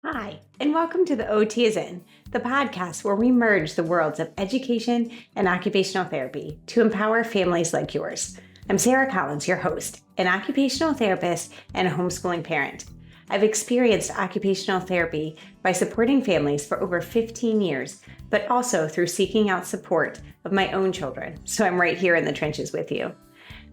Hi, and welcome to the OT is In, the podcast where we merge the worlds of education and occupational therapy to empower families like yours. I'm Sarah Collins, your host, an occupational therapist and a homeschooling parent. I've experienced occupational therapy by supporting families for over 15 years, but also through seeking out support of my own children, so I'm right here in the trenches with you.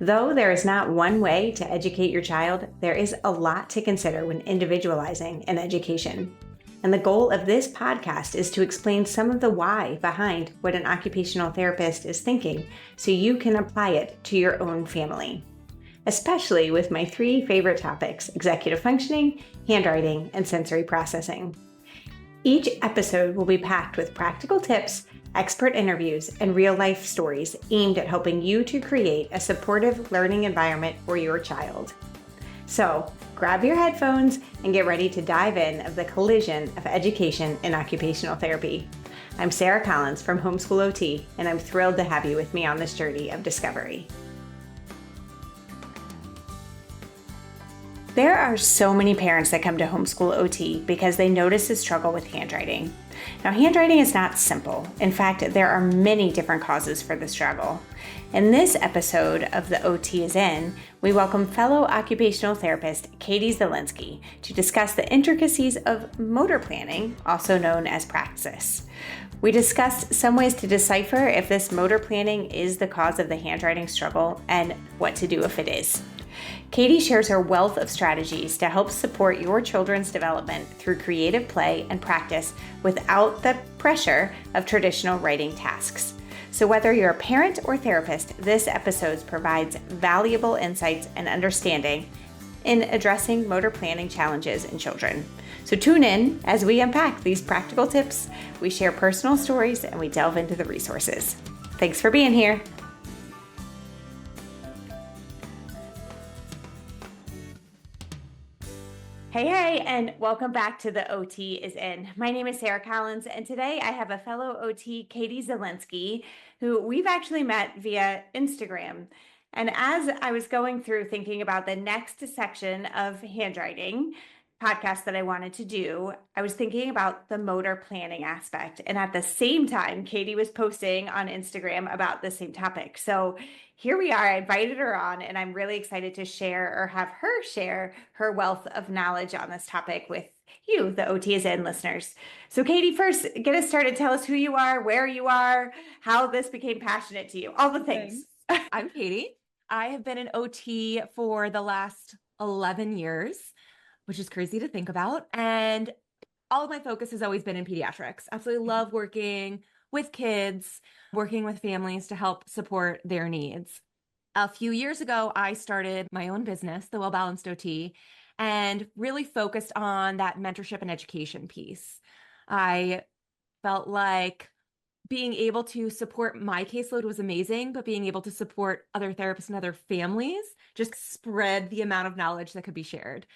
Though there is not one way to educate your child, there is a lot to consider when individualizing an education. And the goal of this podcast is to explain some of the why behind what an occupational therapist is thinking so you can apply it to your own family. Especially with my three favorite topics: executive functioning, handwriting, and sensory processing. Each episode will be packed with practical tips, expert interviews, and real-life stories aimed at helping you to create a supportive learning environment for your child. So, grab your headphones and get ready to dive in of the collision of education and occupational therapy. I'm Sarah Collins from Homeschool OT, and I'm thrilled to have you with me on this journey of discovery. There are so many parents that come to Homeschool OT because they notice a struggle with handwriting. Now, handwriting is not simple. In fact, there are many different causes for the struggle. In this episode of the OT is In, we welcome fellow occupational therapist Katie Zelinski to discuss the intricacies of motor planning, also known as praxis. We discussed some ways to decipher if this motor planning is the cause of the handwriting struggle and what to do if it is. Katie shares her wealth of strategies to help support your children's development through creative play and practice without the pressure of traditional writing tasks. So whether you're a parent or therapist, this episode provides valuable insights and understanding in addressing motor planning challenges in children. So tune in as we unpack these practical tips, we share personal stories, and we delve into the resources. Thanks for being here. Hey, and welcome back to the OT is In. My name is Sarah Collins, and today I have a fellow OT, Katie Zelinski, who we've actually met via Instagram. And as I was going through thinking about the next section of handwriting podcast that I wanted to do, I was thinking about the motor planning aspect. And at the same time, Katie was posting on Instagram about the same topic. So here we are. I invited her on, and I'm really excited to share or have her share her wealth of knowledge on this topic with you, the OT is In listeners. So Katie, first, get us started. Tell us who you are, where you are, how this became passionate to you, all the things. I'm Katie. I have been an OT for the last 11 years, which is crazy to think about. And all of my focus has always been in pediatrics. Absolutely love working with kids, working with families to help support their needs. A few years ago, I started my own business, the Well Balanced OT, and really focused on that mentorship and education piece. I felt like being able to support my caseload was amazing, but being able to support other therapists and other families just spread the amount of knowledge that could be shared.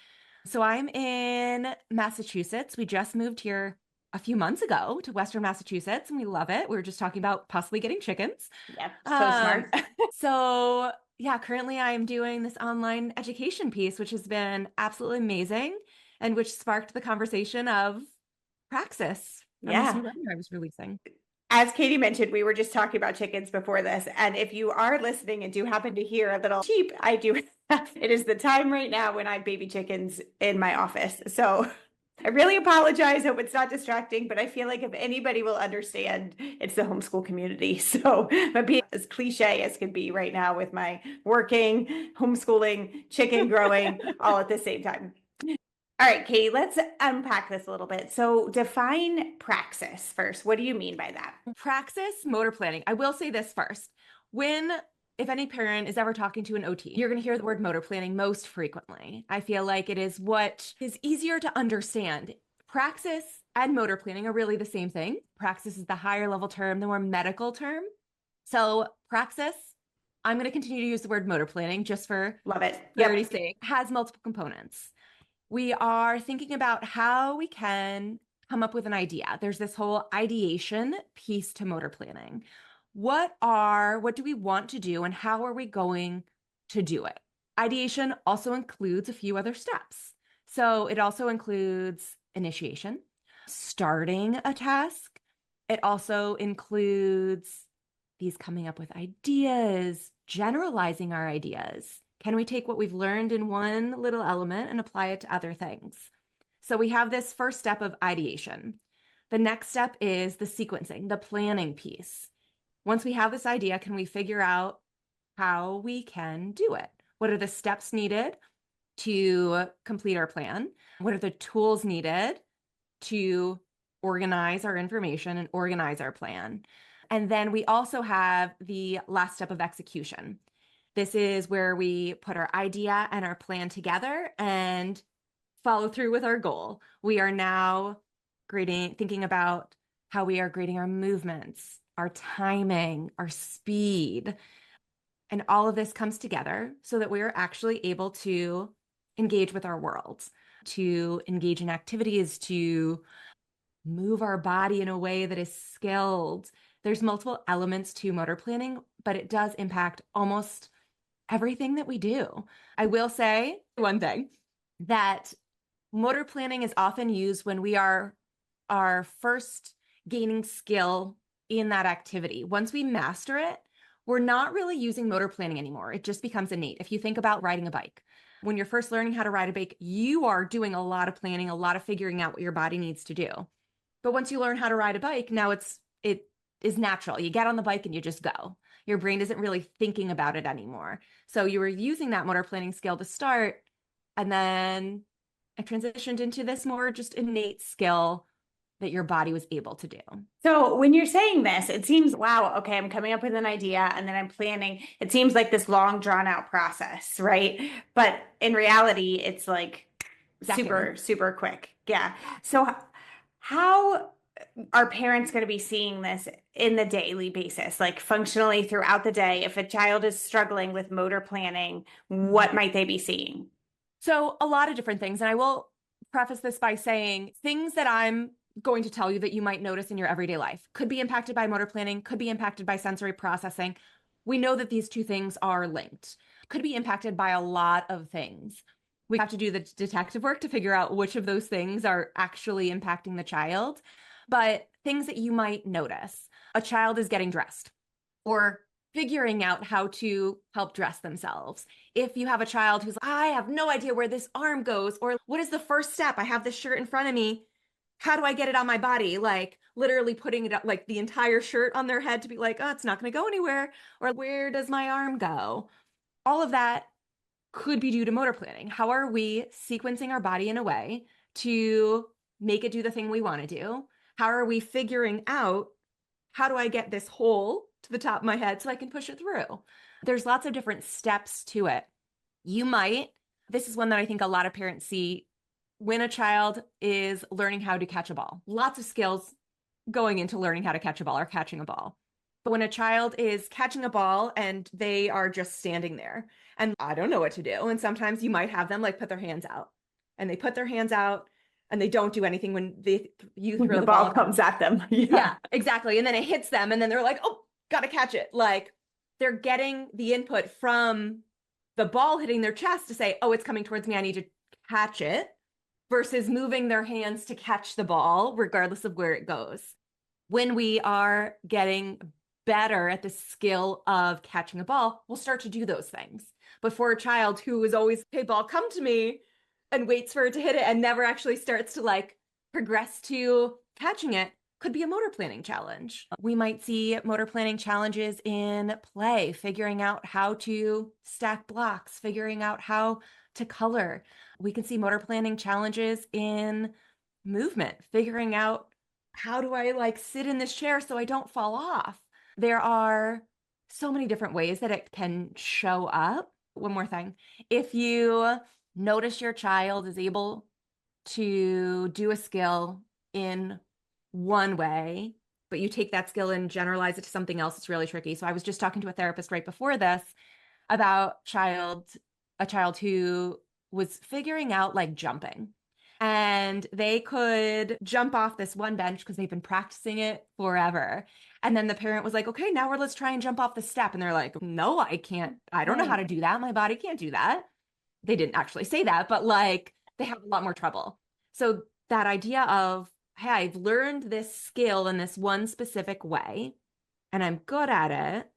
So I'm in Massachusetts. We just moved here a few months ago to Western Massachusetts, and we love it. We were just talking about possibly getting chickens. Yep, so smart. So yeah, currently I am doing this online education piece, which has been absolutely amazing and which sparked the conversation of praxis from this new webinar I was releasing. As Katie mentioned, we were just talking about chickens before this. And if you are listening and do happen to hear a little cheep, I do. It is the time right now when I have baby chickens in my office. So I really apologize. Hope it's not distracting, but I feel like if anybody will understand, it's the homeschool community. So I'm being as cliche as can be right now with my working, homeschooling, chicken growing all at the same time. All right, Katie, let's unpack this a little bit. So define praxis first. What do you mean by that? Praxis, motor planning. I will say this first. If any parent is ever talking to an OT, you're going to hear the word motor planning most frequently. I feel like it is what is easier to understand. Praxis and motor planning are really the same thing. Praxis is the higher level term, the more medical term. So praxis, I'm going to continue to use the word motor planning just for clarity's sake, has multiple components. We are thinking about how we can come up with an idea. There's this whole ideation piece to motor planning. What do we want to do and how are we going to do it? Ideation also includes a few other steps. So it also includes initiation, starting a task. It also includes these coming up with ideas, generalizing our ideas. Can we take what we've learned in one little element and apply it to other things? So we have this first step of ideation. The next step is the sequencing, the planning piece. Once we have this idea, can we figure out how we can do it? What are the steps needed to complete our plan? What are the tools needed to organize our information and organize our plan? And then we also have the last step of execution. This is where we put our idea and our plan together and follow through with our goal. We are now thinking about how we are grading our movements, our timing, our speed. And all of this comes together so that we are actually able to engage with our world, to engage in activities, to move our body in a way that is skilled. There's multiple elements to motor planning, but it does impact almost everything that we do. I will say one thing, that motor planning is often used when we are first gaining skill in that activity. Once we master it, we're not really using motor planning anymore. It just becomes innate. If you think about riding a bike, when you're first learning how to ride a bike, you are doing a lot of planning, a lot of figuring out what your body needs to do. But once you learn how to ride a bike, now it is natural. You get on the bike and you just go. Your brain isn't really thinking about it anymore. So you were using that motor planning skill to start, and then I transitioned into this more just innate skill that your body was able to do. So when you're saying this, it seems, wow, okay, I'm coming up with an idea and then I'm planning. It seems like this long drawn out process, right? But in reality, it's like super, super quick. Yeah. So how are parents going to be seeing this in the daily basis, like functionally throughout the day? If a child is struggling with motor planning, what might they be seeing? So a lot of different things. And I will preface this by saying things that I'm going to tell you that you might notice in your everyday life could be impacted by motor planning, could be impacted by sensory processing. We know that these two things are linked, could be impacted by a lot of things. We have to do the detective work to figure out which of those things are actually impacting the child. But things that you might notice, a child is getting dressed or figuring out how to help dress themselves. If you have a child who's, I have no idea where this arm goes, or what is the first step? I have this shirt in front of me. How do I get it on my body? Like literally putting it up, like the entire shirt on their head to be like, oh, it's not going to go anywhere. Or where does my arm go? All of that could be due to motor planning. How are we sequencing our body in a way to make it do the thing we want to do? How are we figuring out, how do I get this hole to the top of my head so I can push it through? There's lots of different steps to it. This is one that I think a lot of parents see when a child is learning how to catch a ball. Lots of skills going into learning how to catch a ball or catching a ball. But when a child is catching a ball and they are just standing there and I don't know what to do, and sometimes you might have them like put their hands out, and they put their hands out and they don't do anything when you throw the ball comes at them. Yeah, exactly. And then it hits them and then they're like, oh, gotta catch it. Like they're getting the input from the ball hitting their chest to say, oh, it's coming towards me, I need to catch it, versus moving their hands to catch the ball, regardless of where it goes. When we are getting better at the skill of catching a ball, we'll start to do those things. But for a child who is always, hey, ball, come to me, and waits for it to hit it and never actually starts to like progress to catching it, could be a motor planning challenge. We might see motor planning challenges in play, figuring out how to stack blocks, figuring out how to color. We can see motor planning challenges in movement, figuring out, how do I like sit in this chair so I don't fall off? There are so many different ways that it can show up. One more thing, if you notice your child is able to do a skill in one way, but you take that skill and generalize it to something else, it's really tricky. So I was just talking to a therapist right before this about a child who was figuring out like jumping, and they could jump off this one bench because they've been practicing it forever. And then the parent was like, okay, now let's try and jump off the step. And they're like, no, I can't. I don't know how to do that. My body can't do that. They didn't actually say that, but like they have a lot more trouble. So that idea of, hey, I've learned this skill in this one specific way and I'm good at it,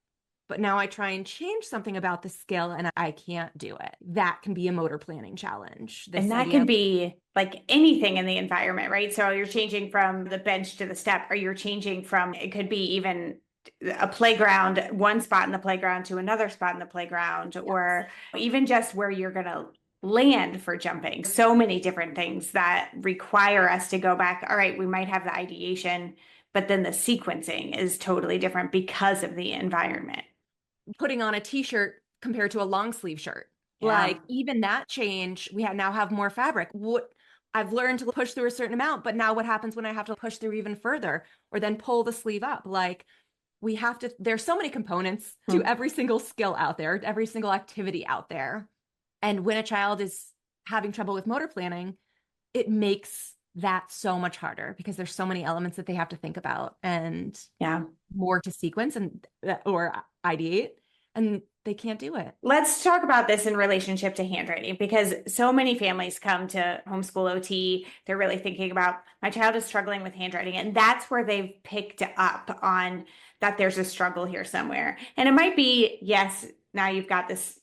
but now I try and change something about the skill and I can't do it. That can be a motor planning challenge. And This that idea could of, be like anything in the environment, right? So you're changing from the bench to the step, or you're changing from, it could be even a playground, one spot in the playground to another spot in the playground, or even just where you're going to land for jumping. So many different things that require us to go back. All right, we might have the ideation, but then the sequencing is totally different because of the environment. putting on a t-shirt compared to a long sleeve shirt. Yeah. Like even that change, now have more fabric. What I've learned to push through a certain amount, but now what happens when I have to push through even further or then pull the sleeve up? Like we have to, there's so many components to every single skill out there, every single activity out there. And when a child is having trouble with motor planning, it makes that so much harder because there's so many elements that they have to think about and Yeah. more to sequence and or ideate, and they can't do it. Let's talk about this in relationship to handwriting, because so many families come to homeschool OT. They're really thinking about, my child is struggling with handwriting. And that's where they've picked up on that there's a struggle here somewhere. And it might be, yes, now you've got this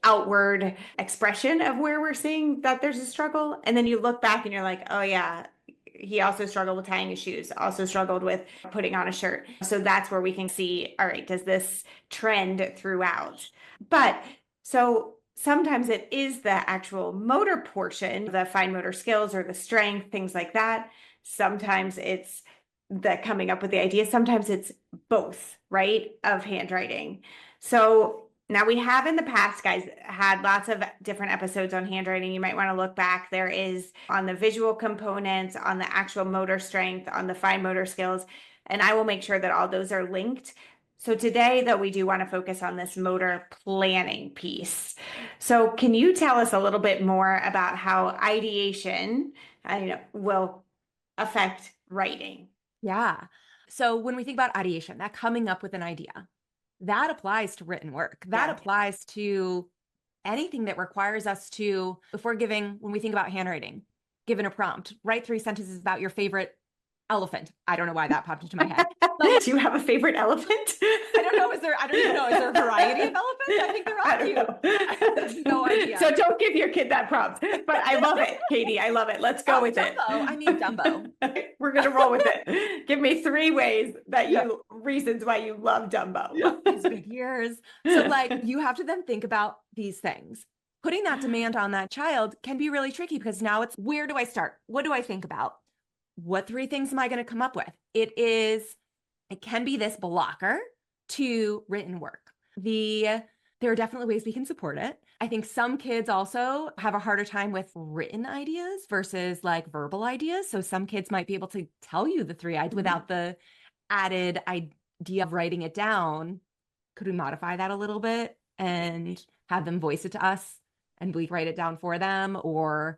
outward expression of where we're seeing that there's a struggle. And then you look back and you're like, oh yeah, he also struggled with tying his shoes, also struggled with putting on a shirt. So that's where we can see, all right, does this trend throughout? But so sometimes it is the actual motor portion, the fine motor skills or the strength, things like that. Sometimes it's the coming up with the idea. Sometimes it's both, right, of handwriting. So now we have in the past, guys, had lots of different episodes on handwriting. You might want to look back. There is on the visual components, on the actual motor strength, on the fine motor skills, and I will make sure that all those are linked. So today, though, we do want to focus on this motor planning piece. So can you tell us a little bit more about how ideation, will affect writing? Yeah. So when we think about ideation, that coming up with an idea, that applies to written work. That applies to anything that requires us to, when we think about handwriting, given a prompt, write 3 sentences about your favorite elephant. I don't know why that popped into my head. Do you have a favorite elephant? I don't know. I don't even know. Is there a variety of elephants? I think they're all cute. No idea. So don't give your kid that prompt. But I love it, Katie. I love it. Let's go with Dumbo. it. I mean, Dumbo. We're going to roll with it. Give me 3 ways that reasons why you love Dumbo. His big ears. So you have to then think about these things. Putting that demand on that child can be really tricky because now it's, where do I start? What do I think about? What 3 things am I going to come up with? It can be this blocker to written work. There are definitely ways we can support it. I think some kids also have a harder time with written ideas versus verbal ideas. So some kids might be able to tell you the 3 ideas without the added idea of writing it down. Could we modify that a little bit and have them voice it to us and we write it down for them, or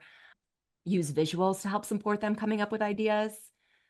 use visuals to help support them coming up with ideas?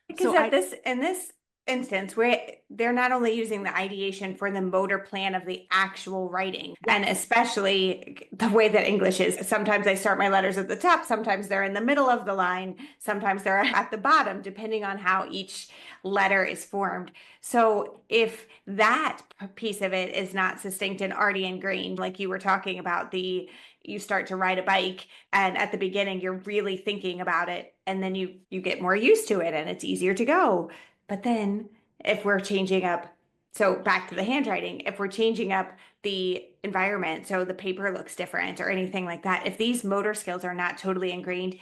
Because in this instance, where they're not only using the ideation for the motor plan of the actual writing, and especially the way that English is. Sometimes I start my letters at the top, sometimes they're in the middle of the line, sometimes they're at the bottom, depending on how each letter is formed. So if that piece of it is not succinct and already ingrained, like you were talking about, you start to ride a bike and at the beginning you're really thinking about it, and then you get more used to it and it's easier to go. But then if we're changing up, so back to the handwriting, if we're changing up the environment, so the paper looks different or anything like that, if these motor skills are not totally ingrained,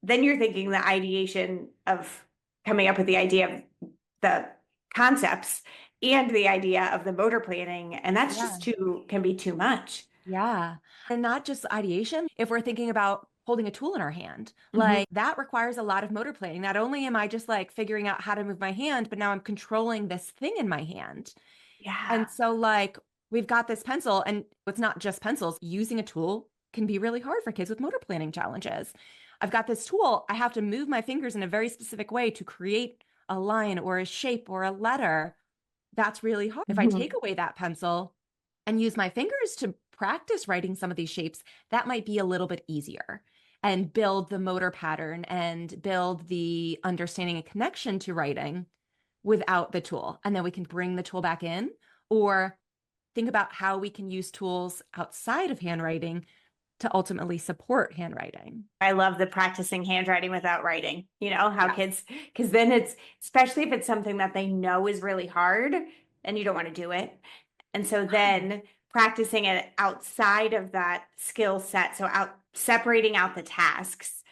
then you're thinking the ideation of coming up with the idea of the concepts and the idea of the motor planning. And that's just can be too much. Yeah. And not just ideation. If we're thinking about holding a tool in our hand, that requires a lot of motor planning. Not only am I just figuring out how to move my hand, but now I'm controlling this thing in my hand. Yeah. And so we've got this pencil, and it's not just pencils. Using a tool can be really hard for kids with motor planning challenges. I've got this tool. I have to move my fingers in a very specific way to create a line or a shape or a letter. That's really hard. If I take away that pencil and use my fingers to practice writing some of these shapes, that might be a little bit easier. and build the motor pattern and build the understanding and connection to writing without the tool. And then we can bring the tool back in, or think about how we can use tools outside of handwriting to ultimately support handwriting. I love the practicing handwriting without writing, how Yeah. kids, because then it's, especially if it's something that they know is really hard and you don't want to do it. And so then practicing it outside of that skill set, so separating out the tasks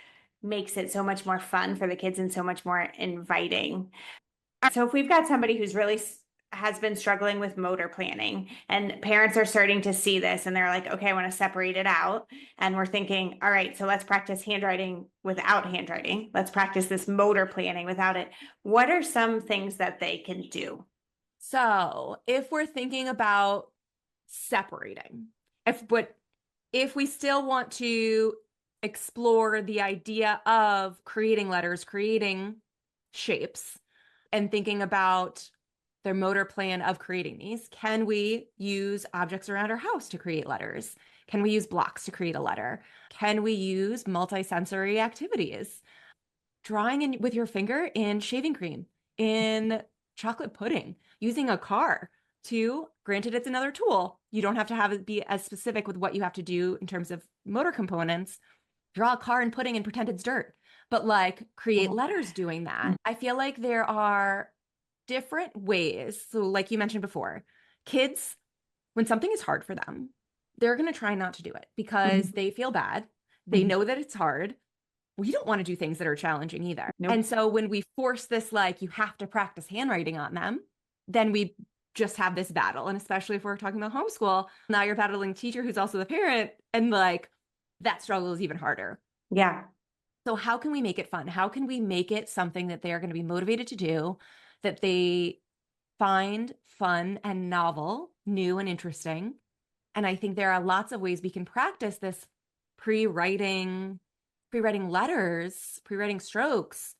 makes it so much more fun for the kids and so much more inviting. So if we've got somebody who's really has been struggling with motor planning and parents are starting to see this and they're like, okay, I want to separate it out. And we're thinking, all right, so let's practice handwriting without handwriting. Let's practice this motor planning without it. What are some things that they can do? So if we're thinking about separating, if we still want to explore the idea of creating letters, creating shapes, and thinking about their motor plan of creating these, can we use objects around our house to create letters? Can we use blocks to create a letter? Can we use multisensory activities? Drawing in with your finger in shaving cream, in chocolate pudding, using a car to, granted, it's another tool. You don't have to have it be as specific with what you have to do in terms of motor components. Draw a car in pudding and pretend it's dirt, but like create letters doing that. I feel like there are different ways. So like you mentioned before, kids, when something is hard for them, they're going to try not to do it because they feel bad. They know that it's hard. We don't want to do things that are challenging either. Nope. And so when we force this, like you have to practice handwriting on them, then we just have this battle. And especially if we're talking about homeschool, now you're battling a teacher who's also the parent, and like that struggle is even harder. Yeah. So how can we make it fun? How can we make it something that they are going to be motivated to do, that they find fun and novel, new and interesting? And I think there are lots of ways we can practice this pre-writing letters, pre-writing strokes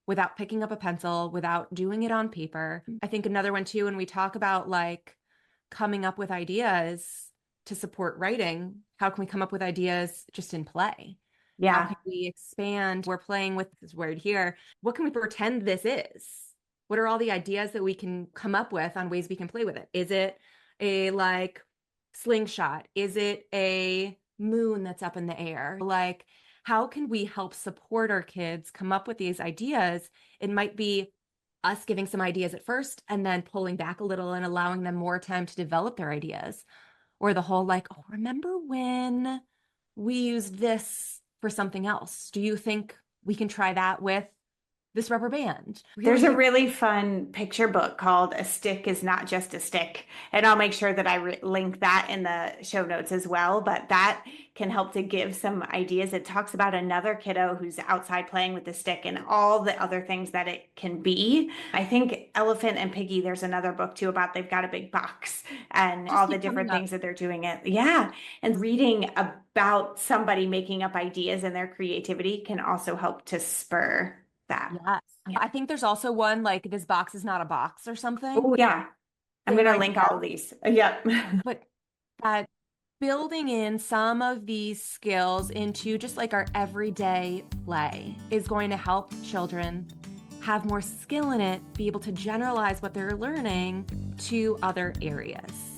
without picking up a pencil, without doing it on paper. I think another one too, when we talk about like coming up with ideas to support writing, how can we come up with ideas just in play? Yeah. How can we expand? We're playing with this word here. What can we pretend this is? What are all the ideas that we can come up with on ways we can play with it? Is it a like slingshot? Is it a moon that's up in the air? Like, how can we help support our kids come up with these ideas? It might be us giving some ideas at first and then pulling back a little and allowing them more time to develop their ideas. Or the whole like, oh, remember when we used this for something else? Do you think we can try that with this rubber band? There's a really fun picture book called A Stick is Not Just a Stick. And I'll make sure that I link that in the show notes as well. But that can help to give some ideas. It talks about another kiddo who's outside playing with the stick and all the other things that it can be. I think Elephant and Piggy, there's another book too about they've got a big box and all the different things that they're doing it. Yeah. And reading about somebody making up ideas and their creativity can also help to spur that. Yes. Yeah. I think there's also one like this box is not a box or something. Oh yeah. I'm going to link all of these. Yep. But that building in some of these skills into just like our everyday play is going to help children have more skill in it, be able to generalize what they're learning to other areas.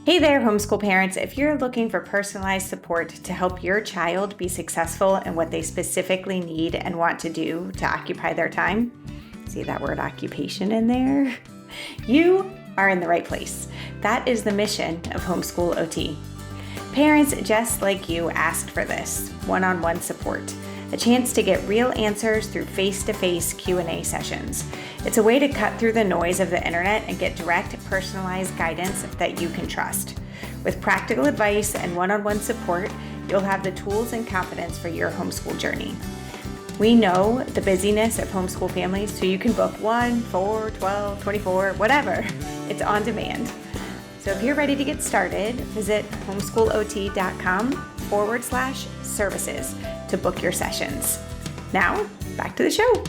Hey there, homeschool parents. If you're looking for personalized support to help your child be successful in what they specifically need and want to do to occupy their time, see that word occupation in there? You are in the right place. That is the mission of Homeschool OT. Parents just like you asked for this, one-on-one support, a chance to get real answers through face-to-face Q&A sessions. It's a way to cut through the noise of the internet and get direct, personalized guidance that you can trust. With practical advice and one-on-one support, you'll have the tools and confidence for your homeschool journey. We know the busyness of homeschool families, so you can book 1, 4, 12, 24, whatever. It's on demand. So if you're ready to get started, visit homeschoolot.com/services to book your sessions. Now, back to the show.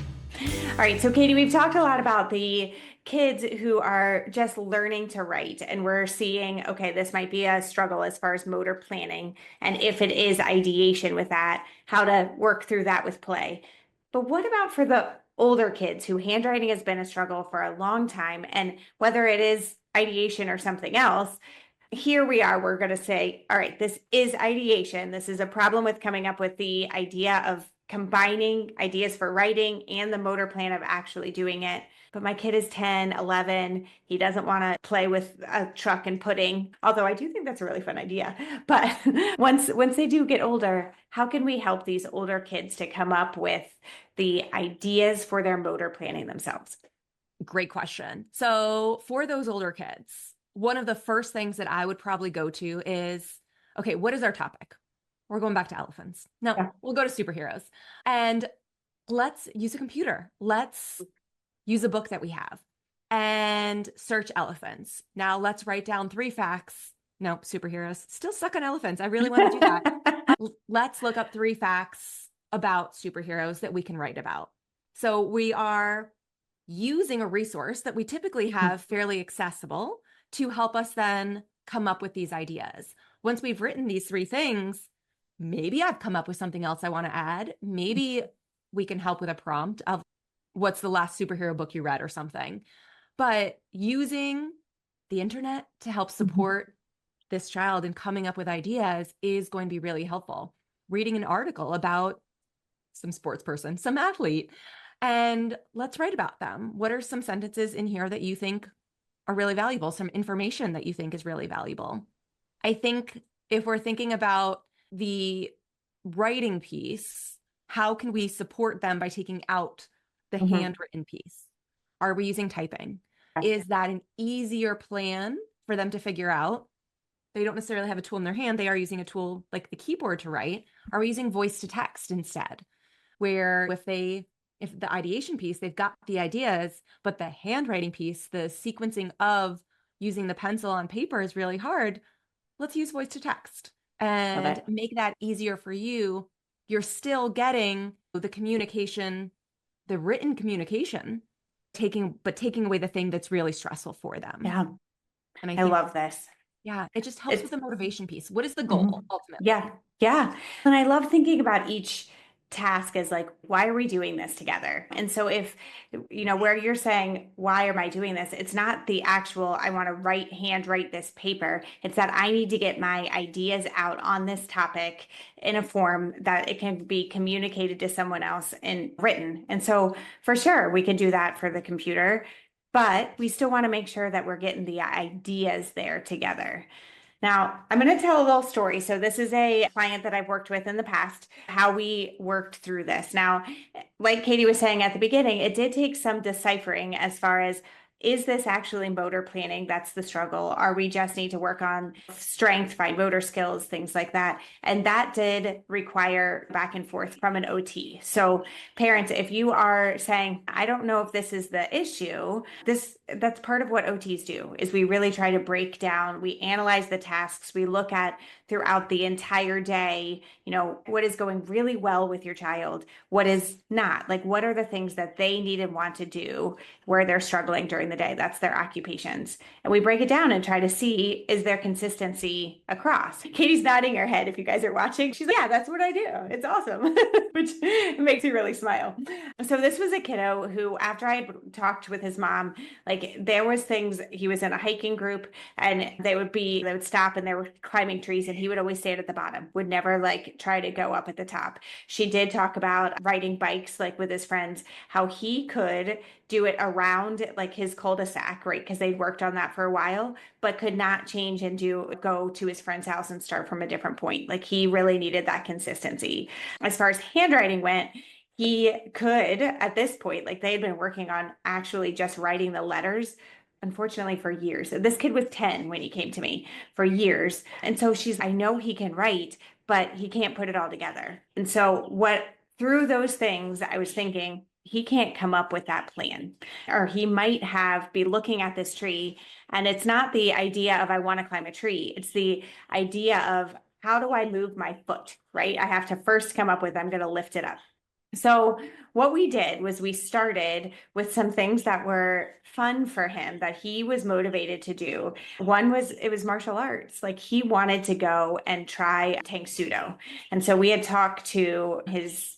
All right, so Katie, we've talked a lot about the kids who are just learning to write and we're seeing, okay, this might be a struggle as far as motor planning. And if it is ideation with that, how to work through that with play. But what about for the older kids who handwriting has been a struggle for a long time? And whether it is ideation or something else, here we are, we're going to say, all right, this is ideation. This is a problem with coming up with the idea of combining ideas for writing and the motor plan of actually doing it. But my kid is 10, 11. He doesn't want to play with a truck and pudding, although I do think that's a really fun idea. But once they do get older, how can we help these older kids to come up with the ideas for their motor planning themselves? Great question. So for those older kids, one of the first things that I would probably go to is, okay, what is our topic? We're going back to elephants. No, Yeah. we'll go to superheroes. And let's use a computer. Let's use a book that we have and search elephants. Now let's write down 3 facts. No, superheroes. Still stuck on elephants. I really want to do that. Let's look up 3 facts about superheroes that we can write about. So we are using a resource that we typically have fairly accessible to help us then come up with these ideas. Once we've written these 3 things, maybe I've come up with something else I want to add. Maybe we can help with a prompt of what's the last superhero book you read or something. But using the internet to help support this child in coming up with ideas is going to be really helpful. Reading an article about some sports person, some athlete, and let's write about them. What are some sentences in here that you think are really valuable? Some information that you think is really valuable. I think if we're thinking about the writing piece, how can we support them by taking out the handwritten piece? Are we using typing? Is that an easier plan for them to figure out? They don't necessarily have a tool in their hand. They are using a tool like the keyboard to write. Are we using voice to text instead? Where if the ideation piece, they've got the ideas, but the handwriting piece, the sequencing of using the pencil on paper is really hard. Let's use voice to text and make that easier for you. You're still getting the communication, the written communication, taking away the thing that's really stressful for them. Yeah. And I love this. Yeah, it just helps with the motivation piece. What is the goal ultimately? Yeah. Yeah. And I love thinking about each task as like, why are we doing this together? And so if, where you're saying, why am I doing this? It's not the actual, I want to hand write this paper. It's that I need to get my ideas out on this topic in a form that it can be communicated to someone else and written. And so for sure, we can do that for the computer, but we still want to make sure that we're getting the ideas there together. Now, I'm going to tell a little story. So this is a client that I've worked with in the past, how we worked through this. Now, like Katie was saying at the beginning, it did take some deciphering as far as, is this actually motor planning? That's the struggle. Or we just need to work on strength, fine motor skills, things like that. And that did require back and forth from an OT. So parents, if you are saying, I don't know if this is the issue, that's part of what OTs do, is we really try to break down, we analyze the tasks, we look at throughout the entire day, what is going really well with your child, what is not, like what are the things that they need and want to do where they're struggling during the day. That's their occupations. And we break it down and try to see, is there consistency across? Katie's nodding her head if you guys are watching. She's like, yeah, that's what I do. It's awesome, which makes me really smile. So this was a kiddo who, after I had talked with his mom, like there was things, he was in a hiking group and they would stop and they were climbing trees and he would always stand at the bottom, would never like try to go up at the top. She did talk about riding bikes, like with his friends, how he could do it around like his cul-de-sac, right? Because they'd worked on that for a while, but could not change and go to his friend's house and start from a different point. Like he really needed that consistency. As far as handwriting went, he could, at this point, like they had been working on actually just writing the letters, unfortunately, for years. This kid was 10 when he came to me, for years. And so I know he can write, but he can't put it all together. And so through those things, I was thinking, he can't come up with that plan, or he might be looking at this tree and it's not the idea of, I want to climb a tree. It's the idea of, how do I move my foot, right? I have to first come up with, I'm going to lift it up. So what we did was we started with some things that were fun for him that he was motivated to do. One was it was martial arts. Like he wanted to go and try Tang Sudo. And so we had talked to his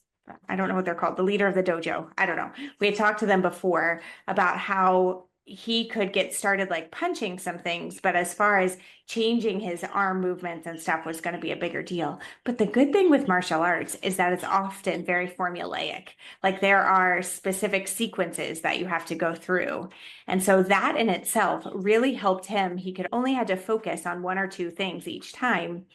I don't know what they're called, the leader of the dojo. I don't know. We had talked to them before about how he could get started like punching some things, but as far as changing his arm movements and stuff was going to be a bigger deal. But the good thing with martial arts is that it's often very formulaic. Like there are specific sequences that you have to go through. And so that in itself really helped him. He could only had to focus on one or two things each time.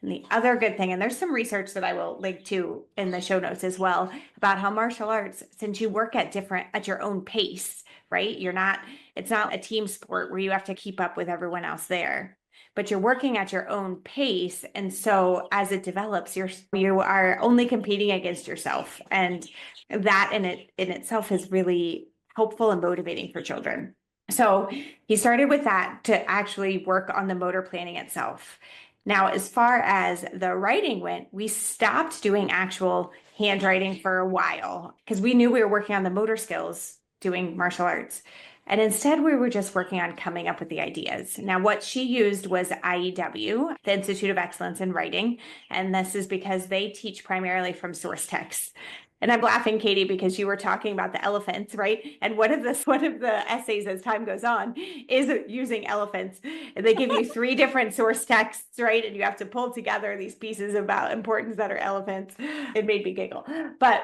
And the other good thing, and there's some research that I will link to in the show notes as well, about how martial arts, since you work at your own pace, right? It's not a team sport where you have to keep up with everyone else there, but you're working at your own pace. And so as it develops, you are only competing against yourself. And that in itself is really helpful and motivating for children. So he started with that to actually work on the motor planning itself. Now, as far as the writing went, we stopped doing actual handwriting for a while because we knew we were working on the motor skills doing martial arts. And instead, we were just working on coming up with the ideas. Now, what she used was IEW, the Institute of Excellence in Writing. And this is because they teach primarily from source texts. And I'm laughing, Katie, because you were talking about the elephants, right? And one of the essays as time goes on is using elephants. And they give you 3 different source texts, right? And you have to pull together these pieces about importance that are elephants. It made me giggle. But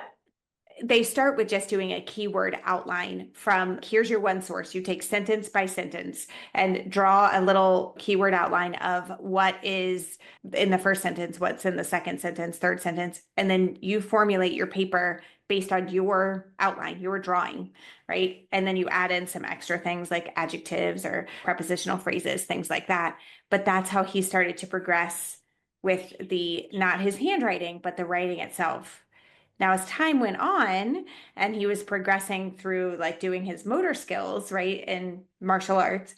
they start with just doing a keyword outline from here's your one source. You take sentence by sentence and draw a little keyword outline of what is in the first sentence, what's in the second sentence, third sentence, and then you formulate your paper based on your outline, your drawing, right? And then you add in some extra things like adjectives or prepositional phrases, things like that. But that's how he started to progress with not his handwriting, but the writing itself. Now, as time went on and he was progressing through like doing his motor skills, right, in martial arts,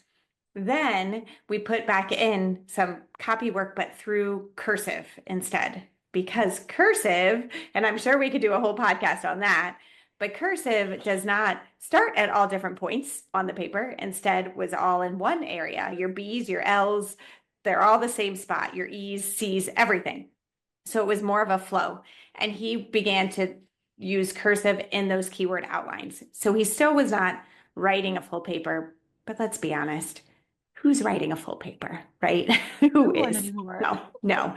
then we put back in some copy work, but through cursive instead. Because cursive, and I'm sure we could do a whole podcast on that, but cursive does not start at all different points on the paper. Instead, was all in one area. Your B's, your L's, they're all the same spot. Your E's, C's, everything. So it was more of a flow. And he began to use cursive in those keyword outlines. So he still was not writing a full paper, but let's be honest, who's writing a full paper, right? Who No one is? anymore. No.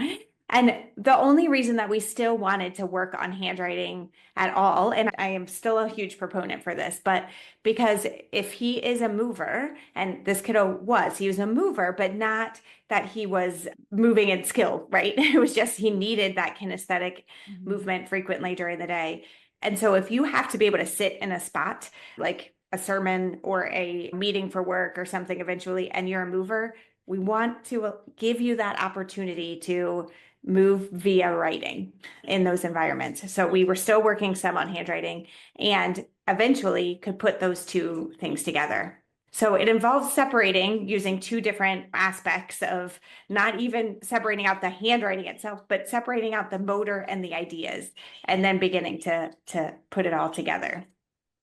And the only reason that we still wanted to work on handwriting at all, and I am still a huge proponent for this, but because if he is a mover, and this kiddo he was a mover, but not that he was moving in skill, right? It was just he needed that kinesthetic movement frequently during the day. And so if you have to be able to sit in a spot like a sermon or a meeting for work or something eventually, and you're a mover, we want to give you that opportunity to move via writing in those environments. So we were still working some on handwriting and eventually could put those two things together. So it involves separating using 2 different aspects of not even separating out the handwriting itself, but separating out the motor and the ideas, and then beginning to put it all together.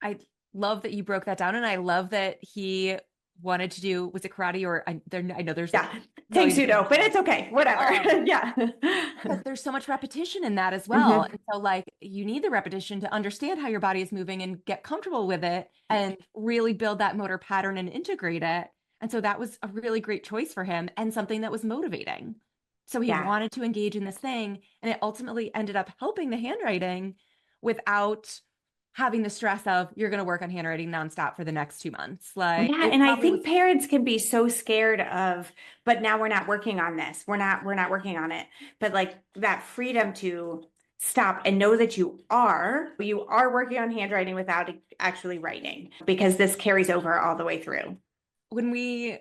I love that you broke that down. And I love that he wanted to do, was it karate or I know there's Tang Sudo, but it's okay, whatever. Yeah. Because there's so much repetition in that as well. And so like you need the repetition to understand how your body is moving and get comfortable with it and really build that motor pattern and integrate it. And so that was a really great choice for him and something that was motivating. So he wanted to engage in this thing, and it ultimately ended up helping the handwriting without having the stress of you're going to work on handwriting nonstop for the next 2 months. Like, and I think parents can be so scared of, but now we're not working on this. We're not working on it. But like that freedom to stop and know that you are working on handwriting without actually writing, because this carries over all the way through.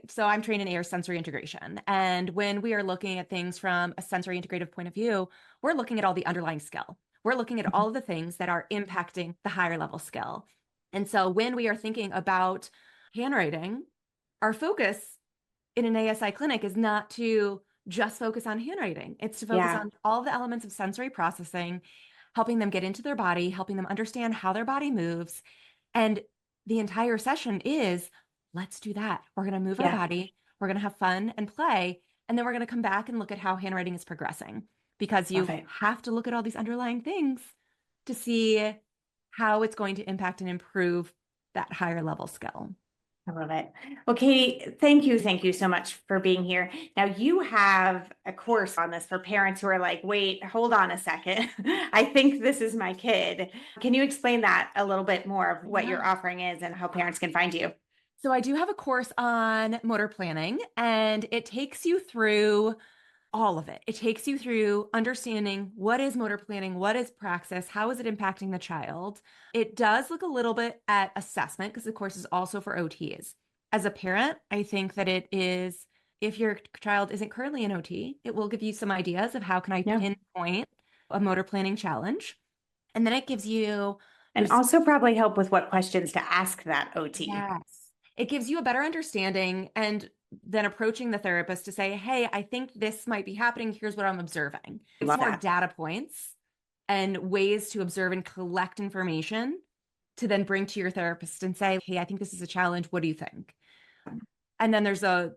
So I'm trained in AIR sensory integration. And when we are looking at things from a sensory integrative point of view, we're looking at all the underlying skill. We're looking at all of the things that are impacting the higher level skill. And so when we are thinking about handwriting, our focus in an ASI clinic is not to just focus on handwriting. It's to focus on all the elements of sensory processing, helping them get into their body, helping them understand how their body moves. And the entire session is, let's do that. We're going to move our body. We're going to have fun and play. And then we're going to come back and look at how handwriting is progressing, because you have to look at all these underlying things to see how it's going to impact and improve that higher level skill. I love it. Well, Katie, thank you so much for being here. Now, you have a course on this for parents who are like, wait, hold on a second. I think this is my kid. Can you explain that a little bit more of what your offering is and how parents can find you? So I do have a course on motor planning, and it takes you through all of it. It takes you through understanding what is motor planning, what is praxis, how is it impacting the child. It does look a little bit at assessment because the course is also for OTs. As a parent, I think that it is, if your child isn't currently in OT, it will give you some ideas of how can I pinpoint a motor planning challenge. And then it gives you... And also probably help with what questions to ask that OT. Yes. It gives you a better understanding, and then approaching the therapist to say, hey, I think this might be happening. Here's what I'm observing. It's more data points and ways to observe and collect information to then bring to your therapist and say, hey, I think this is a challenge. What do you think? And then there's a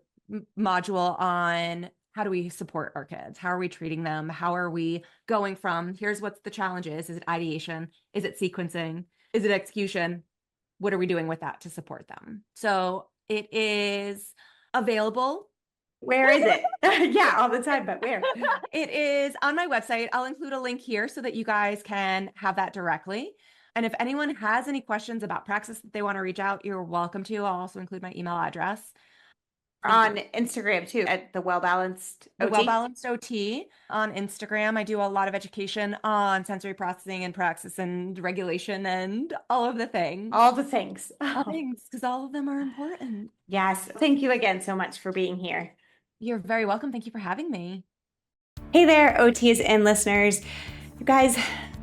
module on how do we support our kids? How are we treating them? How are we going from, here's what the challenge is. Is it ideation? Is it sequencing? Is it execution? What are we doing with that to support them? So it is available. Where is it? Yeah, all the time, but where? It is on my website. I'll include a link here so that you guys can have that directly. And if anyone has any questions about praxis that they want to reach out, you're welcome to. I'll also include my email address. On Instagram too, at the Well Balanced OT. The Well Balanced OT on Instagram. I do a lot of education on sensory processing and praxis and regulation and all of the things. All the things. All things, because all of them are important. Yes. Thank you again so much for being here. You're very welcome. Thank you for having me. Hey there, OTs and listeners. You guys,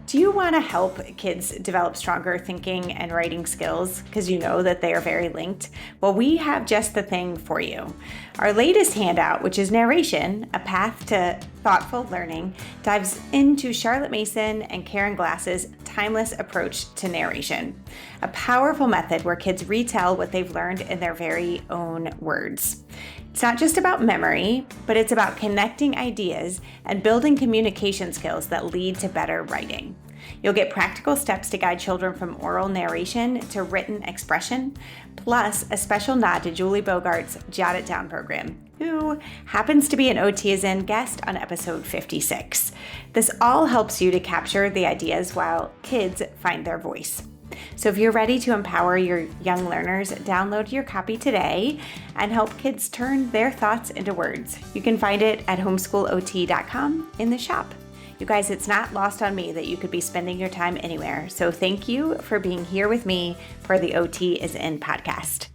do you want to help kids develop stronger thinking and writing skills because you know that they are very linked? Well, we have just the thing for you. Our latest handout, which is Narration, A Path to Thoughtful Learning, dives into Charlotte Mason and Karen Glass's timeless approach to narration, a powerful method where kids retell what they've learned in their very own words. It's not just about memory, but it's about connecting ideas and building communication skills that lead to better writing. You'll get practical steps to guide children from oral narration to written expression, plus a special nod to Julie Bogart's Jot It Down program, who happens to be an OT-as-in guest on episode 56. This all helps you to capture the ideas while kids find their voice. So if you're ready to empower your young learners, download your copy today and help kids turn their thoughts into words. You can find it at homeschoolot.com in the shop. You guys, it's not lost on me that you could be spending your time anywhere. So thank you for being here with me for the OT is In podcast.